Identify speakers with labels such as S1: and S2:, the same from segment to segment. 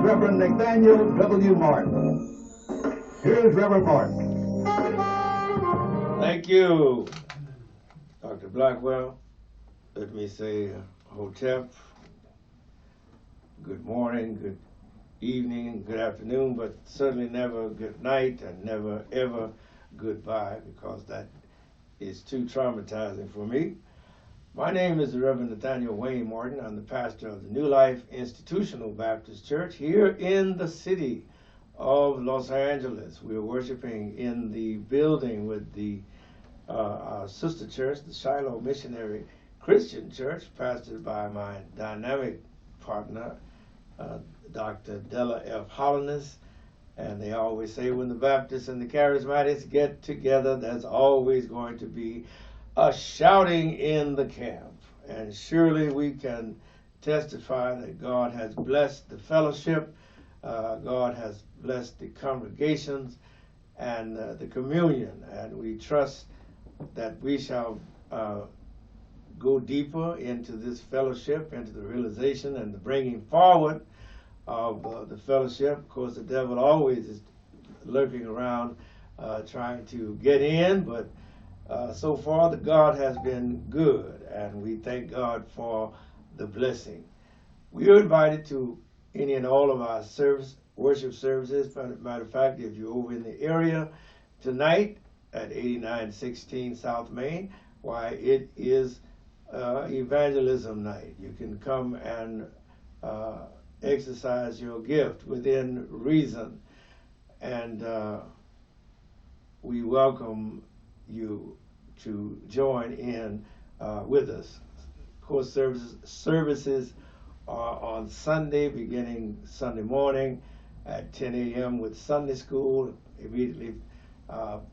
S1: Reverend Nathaniel W. Martin. Here's Reverend Martin.
S2: Thank you, Dr. Blackwell. Let me say, Hotep, good morning, good evening, good afternoon, but certainly never good night and never ever goodbye, because that is too traumatizing for me. My name is the Reverend Nathaniel W. Martin. I'm the pastor of the New Life Institutional Baptist Church here in the city of Los Angeles. We are worshiping in the building with our sister church, the Shiloh Missionary Christian Church, pastored by my dynamic partner, Dr. Della F. Hollandness. And they always say when the Baptists and the Charismatics get together, there's always going to be a shouting in the camp. And surely we can testify that God has blessed the fellowship, God has blessed the congregations and the communion. And we trust that we shall go deeper into this fellowship, into the realization and the bringing forward of the fellowship. Of course, the devil always is lurking around trying to get in, but so far the God has been good, and we thank God for the blessing. We are invited to any and all of our worship services. Matter of fact, if you're over in the area tonight at 8916 South Main, why, it is evangelism night. You can come and exercise your gift within reason, and we welcome you to join in with us. Of course, services are on Sunday, beginning Sunday morning at 10 a.m. with Sunday school, immediately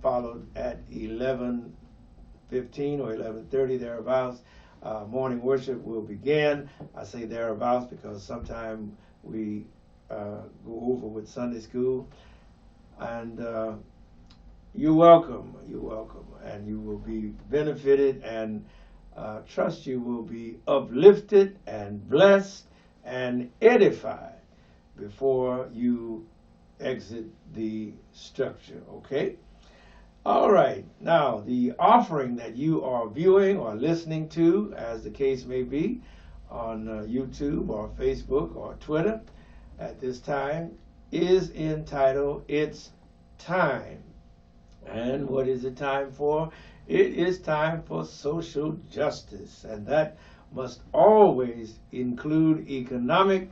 S2: followed at 11:15 or 11:30 thereabouts. Morning worship will begin. I say thereabouts because sometimes we go over with Sunday school. And you're welcome, and you will be benefited, and trust you will be uplifted and blessed and edified before you exit the structure, okay? All right, now the offering that you are viewing or listening to, as the case may be, on YouTube or Facebook or Twitter at this time, is entitled It's Time. And what is it time for? It is time for social justice, and that must always include economic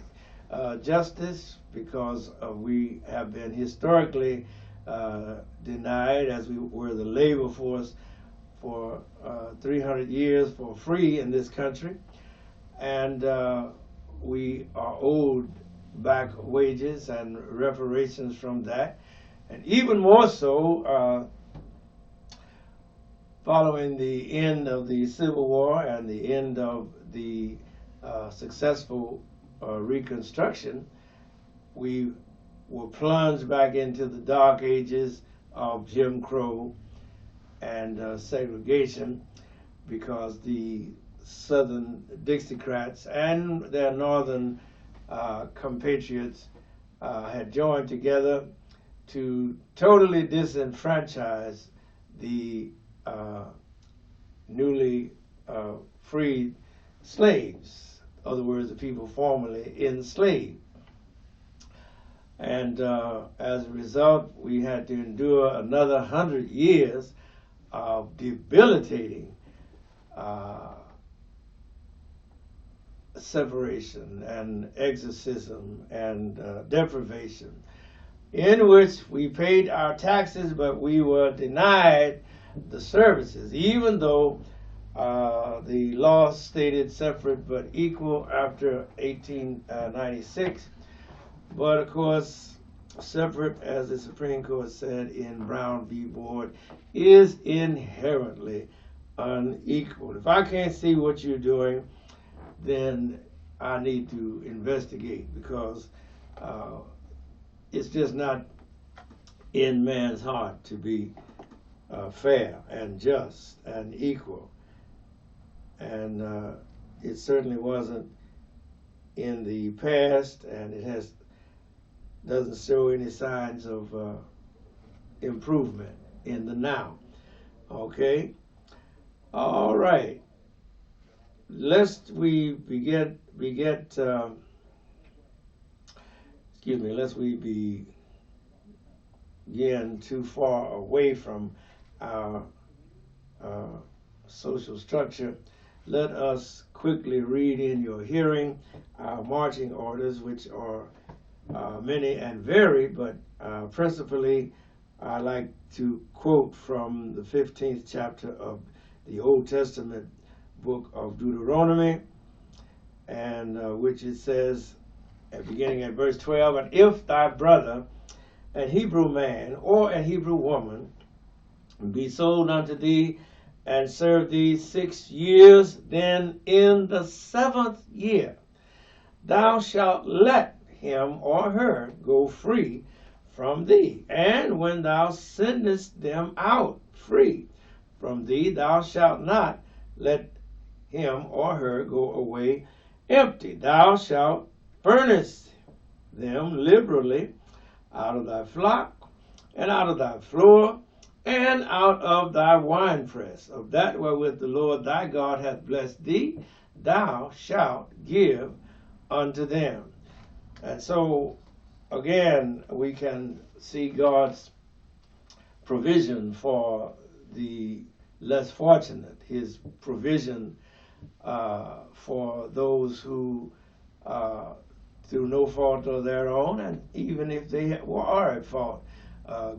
S2: justice, because we have been historically denied, as we were the labor force for 300 years for free in this country, and we are owed back wages and reparations from that. And even more so, following the end of the Civil War and the end of the successful Reconstruction, we were plunged back into the dark ages of Jim Crow and segregation, because the Southern Dixiecrats and their Northern compatriots had joined together to totally disenfranchise the newly freed slaves, in other words, the people formerly enslaved. And as a result, we had to endure another 100 years of debilitating separation and exorcism and deprivation, in which we paid our taxes, but we were denied the services, even though the law stated separate but equal after 1896. But of course, separate, as the Supreme Court said in Brown v. Board, is inherently unequal. If I can't see what you're doing, then I need to investigate, because it's just not in man's heart to be fair and just and equal. And it certainly wasn't in the past, and it has doesn't show any signs of improvement in the now. Okay? All right. Lest we begin too far away from our social structure, let us quickly read in your hearing our marching orders, which are many and varied, but principally I like to quote from the 15th chapter of the Old Testament book of Deuteronomy, and which it says, beginning at verse 12, "And if thy brother, an Hebrew man or an Hebrew woman, be sold unto thee and serve thee 6 years, then in the 7th year thou shalt let him or her go free from thee. And when thou sendest them out free from thee, thou shalt not let him or her go away empty. Thou shalt furnish them liberally out of thy flock, and out of thy floor, and out of thy winepress. Of that wherewith the Lord thy God hath blessed thee, thou shalt give unto them." And so, again, we can see God's provision for the less fortunate, his provision for those who, through no fault of their own, and even if they are at fault,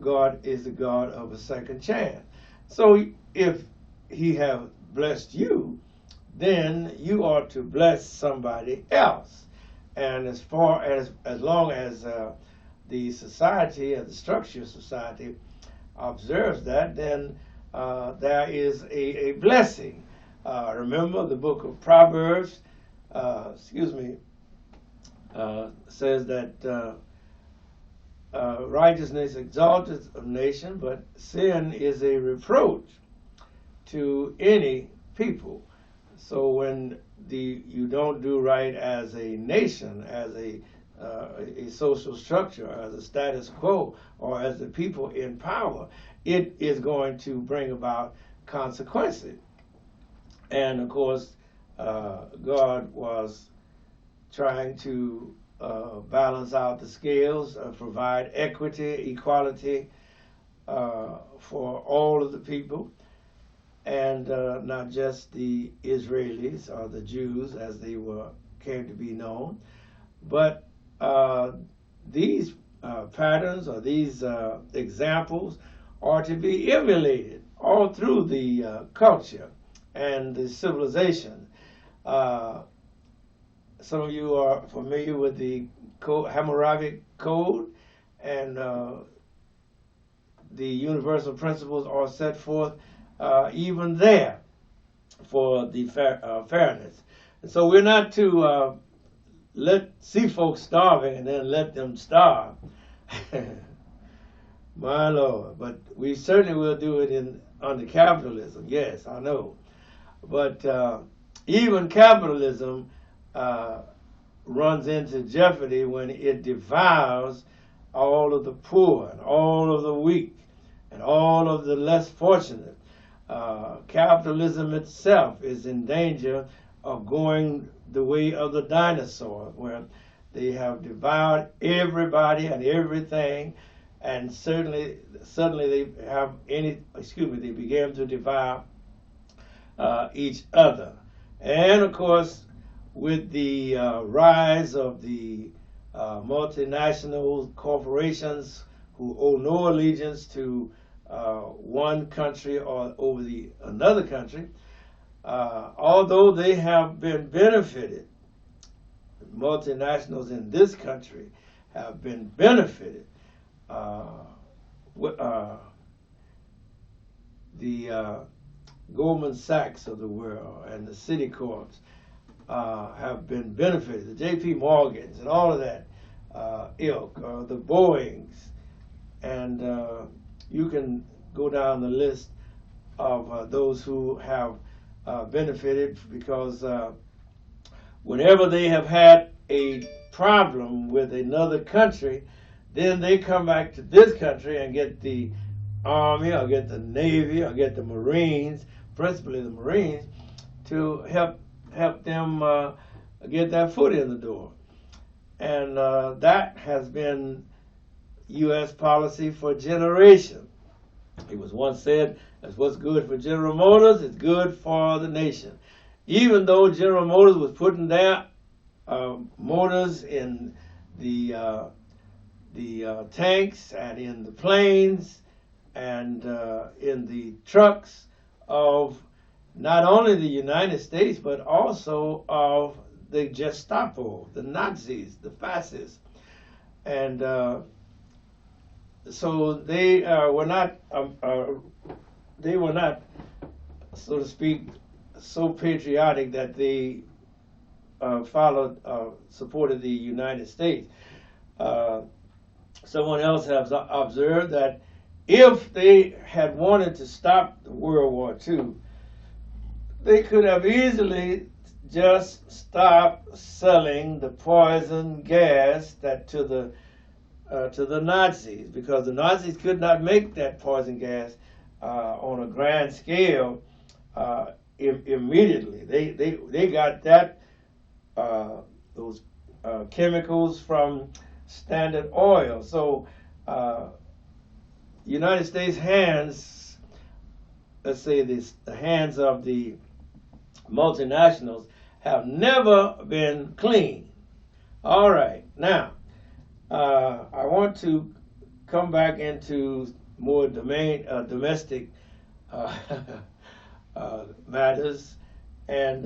S2: God is the God of a second chance. So if he have blessed you, then you ought to bless somebody else. And as long as the society and the structure of society observes that, then there is a blessing. Remember, the book of Proverbs, says that righteousness exalteth a nation, but sin is a reproach to any people. So when you don't do right as a nation, as a social structure, as a status quo, or as the people in power, it is going to bring about consequences. And of course, God was trying to balance out the scales, provide equity, equality for all of the people, and not just the Israelis or the Jews as they came to be known, but these patterns or these examples are to be emulated all through the culture and the civilization. Some of you are familiar with the Hammurabi Code, and the universal principles are set forth even there for the fairness. And so we're not to see folks starving and then let them starve. My Lord. But we certainly will do it under capitalism. Yes, I know. But even capitalism runs into jeopardy when it devours all of the poor and all of the weak and all of the less fortunate. Capitalism itself is in danger of going the way of the dinosaur, where they have devoured everybody and everything, and suddenly they began to devour each other. And of course, with the rise of the multinational corporations who owe no allegiance to one country or over another country, although they have been benefited, multinationals in this country have been benefited. The Goldman Sachs of the world and the Citicorps have been benefited, the JP Morgans and all of that ilk, the Boeings, and you can go down the list of those who have benefited, because whenever they have had a problem with another country, then they come back to this country and get the Army or get the Navy or get the Marines, principally the Marines, to help them get their foot in the door. And that has been U.S. policy for generations. It was once said, that's what's good for General Motors, it's good for the nation. Even though General Motors was putting their motors in the tanks and in the planes and in the trucks of not only the United States, but also of the Gestapo, the Nazis, the fascists. And so they were not, so to speak, so patriotic that they supported the United States. Someone else has observed that if they had wanted to stop World War II, they could have easily just stopped selling the poison gas that to the Nazis, because the Nazis could not make that poison gas on a grand scale immediately. They got that those chemicals from Standard Oil. So United States hands, let's say the hands of the multinationals have never been clean. All right, now I want to come back into more domestic matters and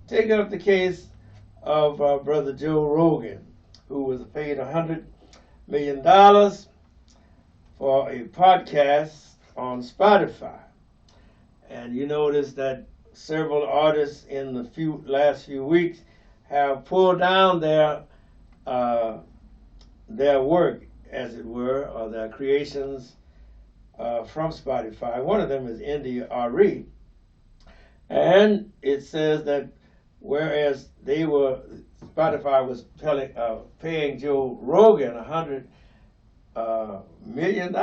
S2: take up the case of Brother Joe Rogan, who was paid $100 million for a podcast on Spotify. And you notice that several artists in the last few weeks have pulled down their work, as it were, or their creations from Spotify. One of them is India Ari. And it says that whereas Spotify was paying Joe Rogan $100 million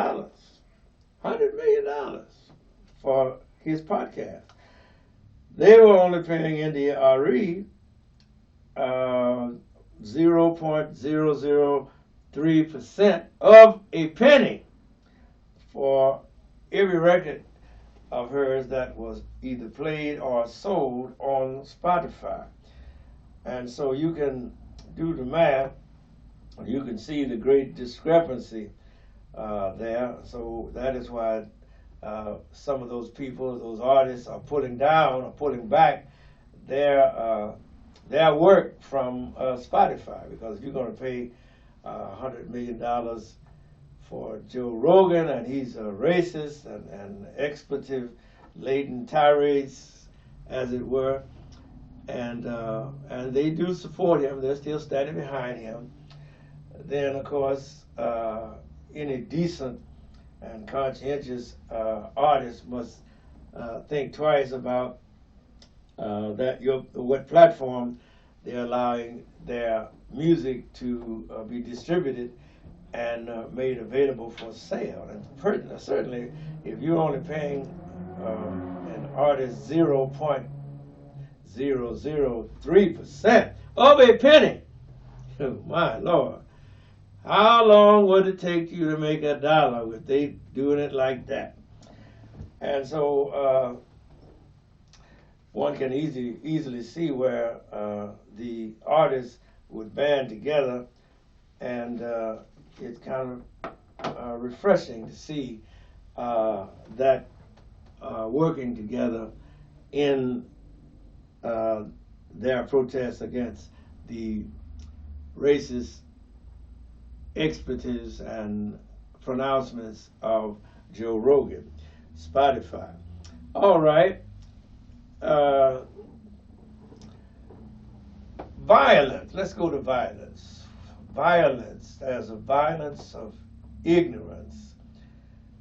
S2: for his podcast, they were only paying India Ari 0.003% of a penny for every record of hers that was either played or sold on Spotify. And so you can do the math, you can see the great discrepancy there. So that is why some of those people, those artists, are pulling down or pulling back their work from Spotify, because if you're going to pay $100 million for Joe Rogan, and he's a racist and expletive-laden tirades, as it were, and they do support him, they're still standing behind him, then of course any decent and conscientious artist must think twice about what platform they're allowing their music to be distributed and made available for sale. And certainly, if you're only paying an artist 0.003% of a penny, my Lord, how long would it take you to make $1 if they doing it like that? And so one can easily see where the artists would band together, and it's kind of refreshing to see that working together in their protests against the racist expletives and pronouncements of Joe Rogan, Spotify. All right. Violence. Let's go to violence. Violence. There's a violence of ignorance,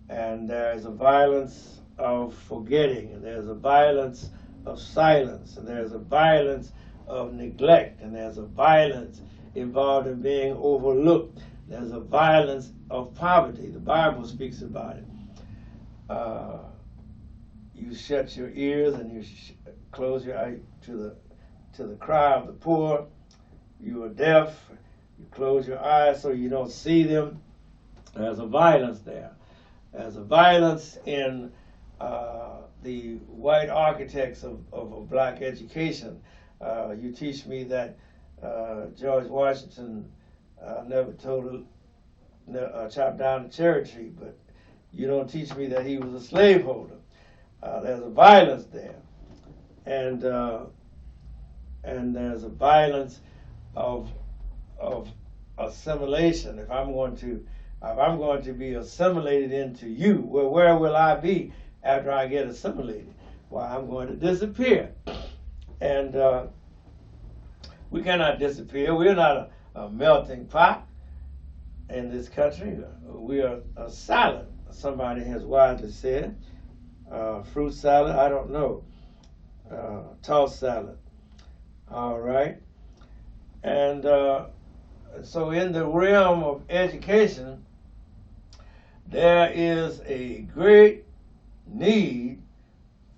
S2: and there's a violence of forgetting, and there's a violence of silence, and there's a violence of neglect, and there's a violence involved in being overlooked. There's a violence of poverty. The Bible speaks about it. You shut your ears and you close your eyes to the cry of the poor. You are deaf. You close your eyes so you don't see them. There's a violence there. There's a violence in the white architects of black education. You teach me that George Washington never chopped down a cherry tree, but you don't teach me that he was a slaveholder. There's a violence there, and there's a violence of assimilation. If I'm going to be assimilated into you, well, where will I be after I get assimilated? Well, I'm going to disappear, and we cannot disappear. We're not a melting pot in this country. We are a salad. Somebody has widely said. Fruit salad, I don't know. Tossed salad. All right. And so in the realm of education, there is a great need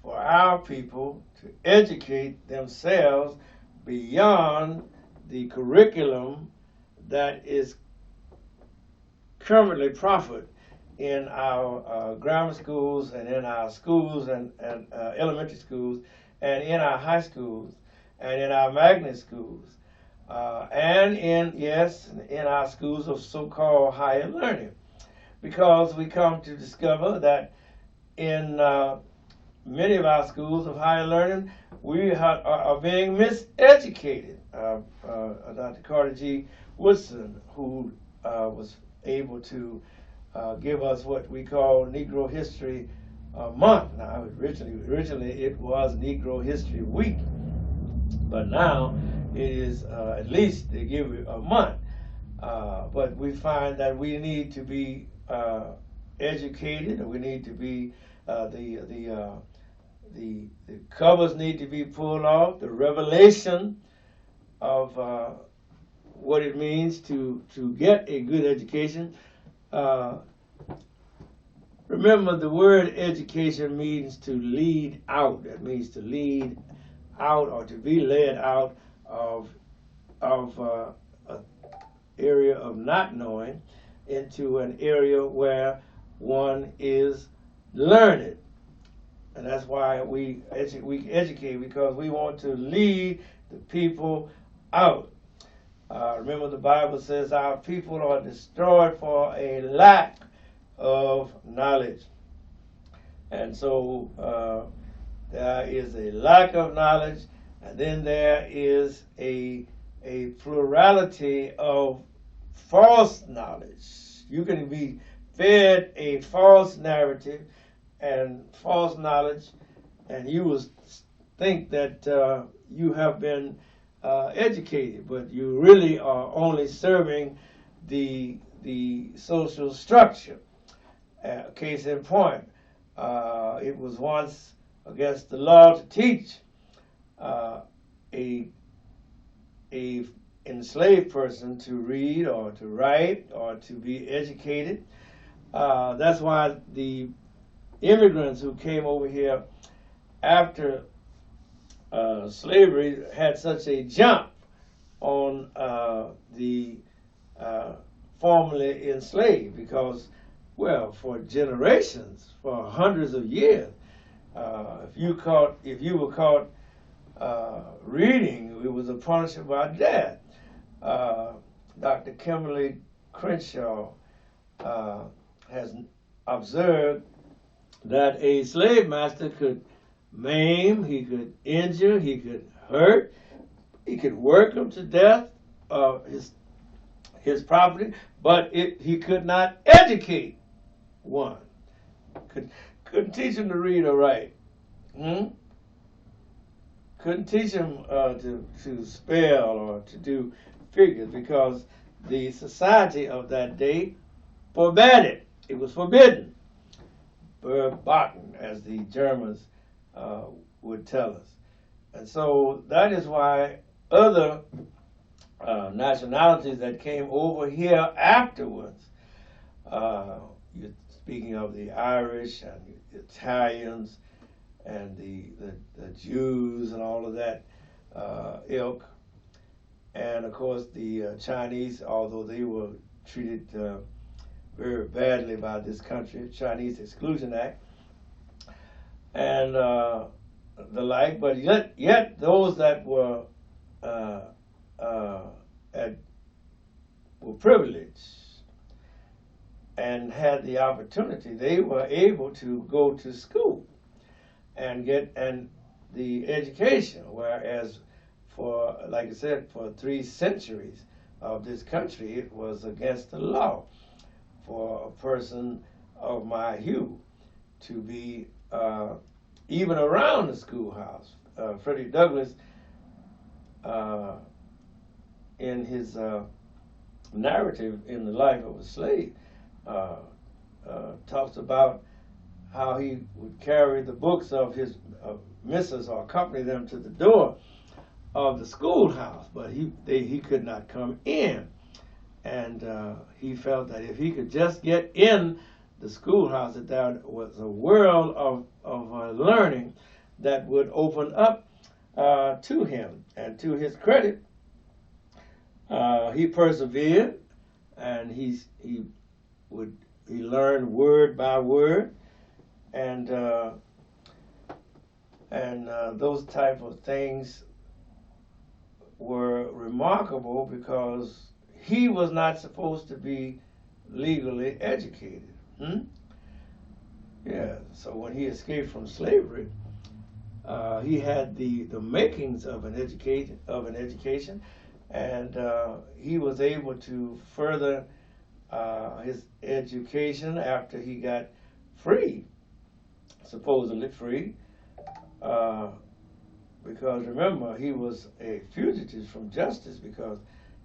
S2: for our people to educate themselves beyond the curriculum that is currently proffered in our grammar schools and in our schools and elementary schools and in our high schools and in our magnet schools and in our schools of so-called higher learning, because we come to discover that in many of our schools of higher learning we are being miseducated. Dr. Carter G. Woodson, who was able to give us what we call Negro History Month. Now, originally it was Negro History Week, but now it is at least they give you a month. But we find that we need to be educated, and we need to be the covers need to be pulled off. The revelation of what it means to get a good education. Remember, the word education means to lead out. That means to lead out or to be led out of an area of not knowing into an area where one is learned. And that's why we educate, because we want to lead the people out. Remember, the Bible says our people are destroyed for a lack of knowledge. And so there is a lack of knowledge, and then there is a plurality of false knowledge. You can be fed a false narrative and false knowledge, and you will think that you have been educated, but you really are only serving the social structure. Case in point, it was once against the law to teach a enslaved person to read or to write or to be educated. That's why the immigrants who came over here after slavery had such a jump on the formerly enslaved, because, well, for generations, for hundreds of years, if you were caught reading, it was a punishment by death. Dr. Kimberly Crenshaw has observed that a slave master could maim, he could injure, he could hurt, he could work him to death, his property, but he could not educate one. Couldn't teach him to read or write. Couldn't teach him to spell or to do figures, because the society of that day forbade it. It was forbidden. Verboten, as the Germans would tell us. And so that is why other nationalities that came over here afterwards. You're speaking of the Irish and the Italians and the Jews and all of that ilk. And of course the Chinese, although they were treated very badly by this country, Chinese Exclusion Act, and the like. But yet those that were privileged and had the opportunity, they were able to go to school and get the education, whereas for, like I said, for 3 centuries of this country, it was against the law for a person of my hue to be even around the schoolhouse. Frederick Douglass, in his narrative in the life of a slave, talks about how he would carry the books of his missus or accompany them to the door of the schoolhouse, but he could not come in. And he felt that if he could just get in the schoolhouse, that there was a world of learning that would open up to him. And to his credit, he persevered, and he learned word by word, and those type of things were remarkable because he was not supposed to be legally educated. Yeah. So when he escaped from slavery, he had the makings of an education, and he was able to further his education after he got free, supposedly free, because remember, he was a fugitive from justice because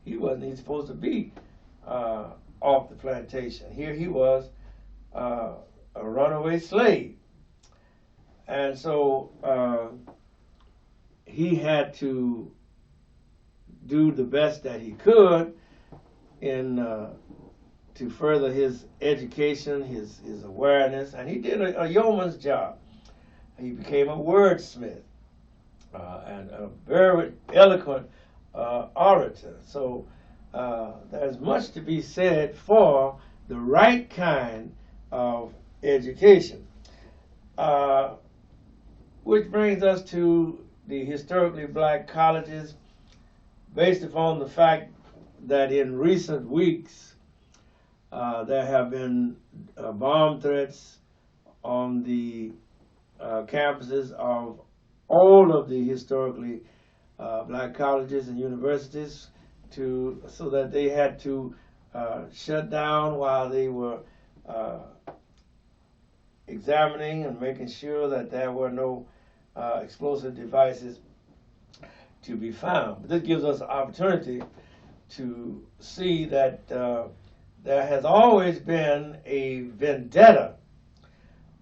S2: he wasn't even supposed to be off the plantation. Here he was, a runaway slave. And so he had to do the best that he could in to further his education, his awareness, and he did a yeoman's job. He became a wordsmith and a very eloquent orator. So there's much to be said for the right kind of education. Which brings us to the historically black colleges, based upon the fact that in recent weeks there have been bomb threats on the campuses of all of the historically black colleges and universities, so that they had to shut down while they were examining and making sure that there were no explosive devices to be found. But this gives us an opportunity to see that there has always been a vendetta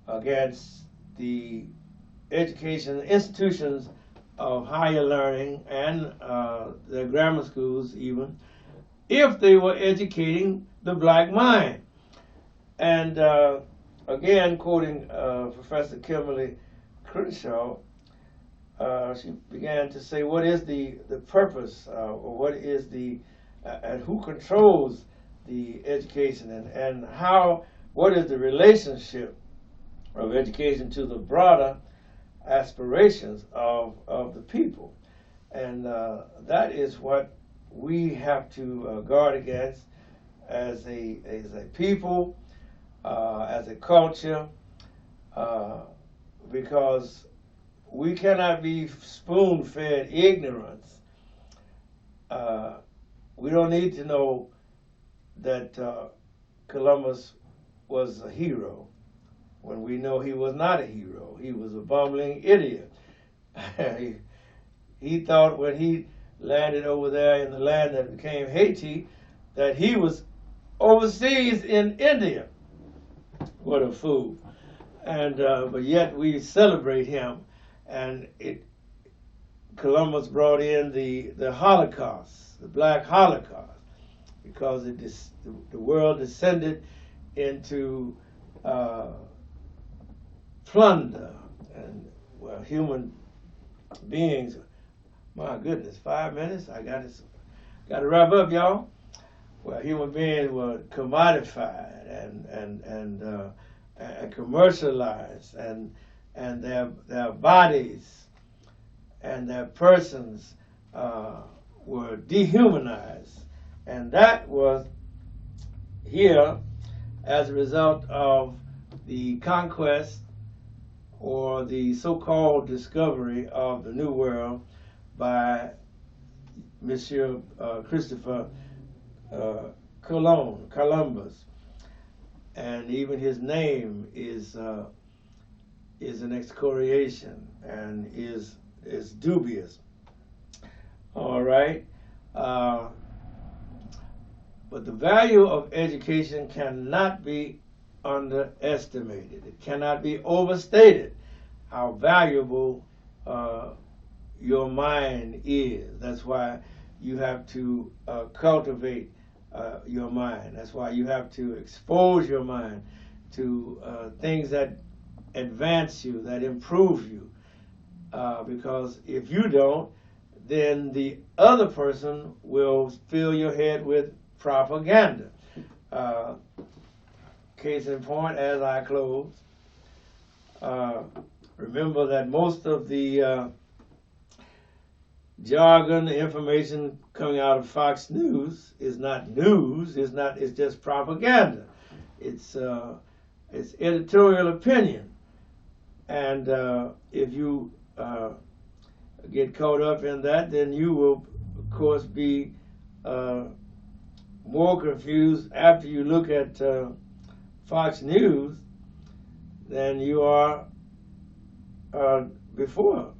S2: against the education institutions of higher learning and the grammar schools even, if they were educating the black mind. And again, quoting Professor Kimberly Crenshaw, she began to say, what is the purpose, or what is and who controls the education, and what is the relationship of education to the broader aspirations of the people? And that is what we have to guard against as a people, as a culture, because we cannot be spoon-fed ignorance. We don't need to know that Columbus was a hero when we know he was not a hero. He was a bumbling idiot. He thought when he landed over there in the land that became Haiti that he was overseas in India. What a fool. And but yet we celebrate him. And Columbus brought in the Holocaust. the Black Holocaust, because the world descended into plunder, and well, human beings. My goodness, 5 minutes. I got to wrap up, y'all. Well, human beings were commodified and commercialized, and their bodies and their persons were dehumanized, and that was here as a result of the conquest or the so-called discovery of the New World by Monsieur Christopher Columbus, and even his name is an excoriation and is dubious. All right, but the value of education cannot be underestimated. It cannot be overstated how valuable your mind is. That's why you have to cultivate your mind. That's why you have to expose your mind to things that advance you, that improve you. Because if you don't, then the other person will fill your head with propaganda. Case in point, as I close, remember that most of the jargon, the information coming out of Fox News is not news. It's just propaganda. It's editorial opinion, and if you get caught up in that, then you will, of course, be more confused after you look at Fox News than you are before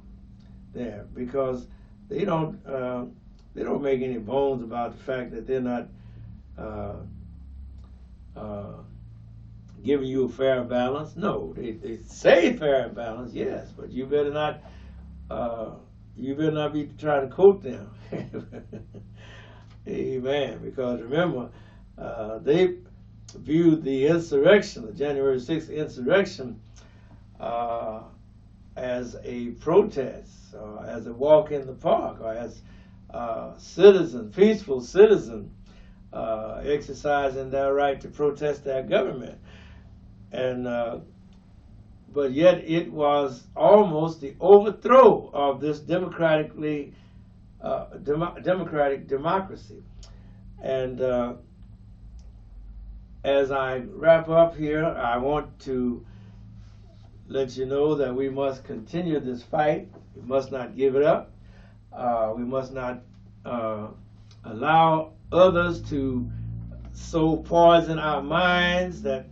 S2: there, because they don't make any bones about the fact that they're not giving you a fair balance. No, they say fair balance, yes, but you better not be trying to quote them. Amen. Because remember, they viewed the insurrection, the January 6th insurrection, as a protest, or as a walk in the park, or as peaceful citizen exercising their right to protest their government. And but yet it was almost the overthrow of this democratic democracy. And as I wrap up here, I want to let you know that we must continue this fight. We must not give it up. We must not allow others to so poison our minds that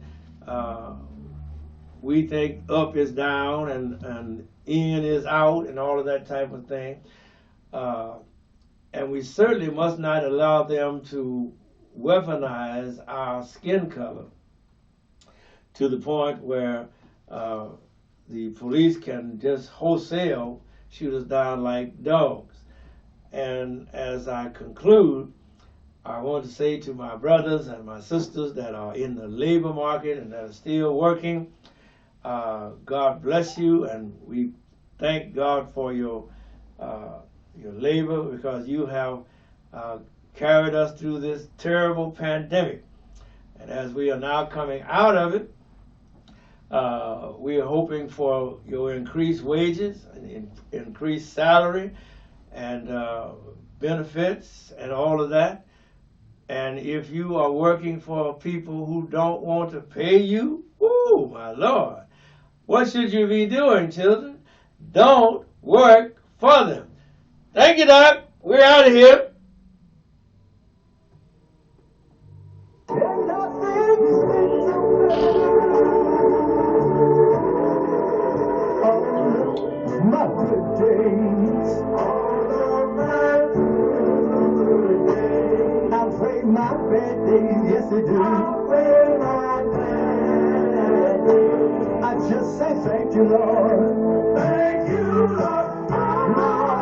S2: we think up is down and in is out and all of that type of thing. And we certainly must not allow them to weaponize our skin color to the point where the police can just wholesale shoot us down like dogs. And as I conclude, I want to say to my brothers and my sisters that are in the labor market and that are still working, God bless you, and we thank God for your labor, because you have carried us through this terrible pandemic. And as we are now coming out of it, we are hoping for your increased wages and increased salary and benefits and all of that. And if you are working for people who don't want to pay you, oh my Lord, what should you be doing, children? Don't work for them. Thank you, Doc. We're out of here.
S1: My bad days, yes I do. I just say thank you, Lord. Thank you, Lord.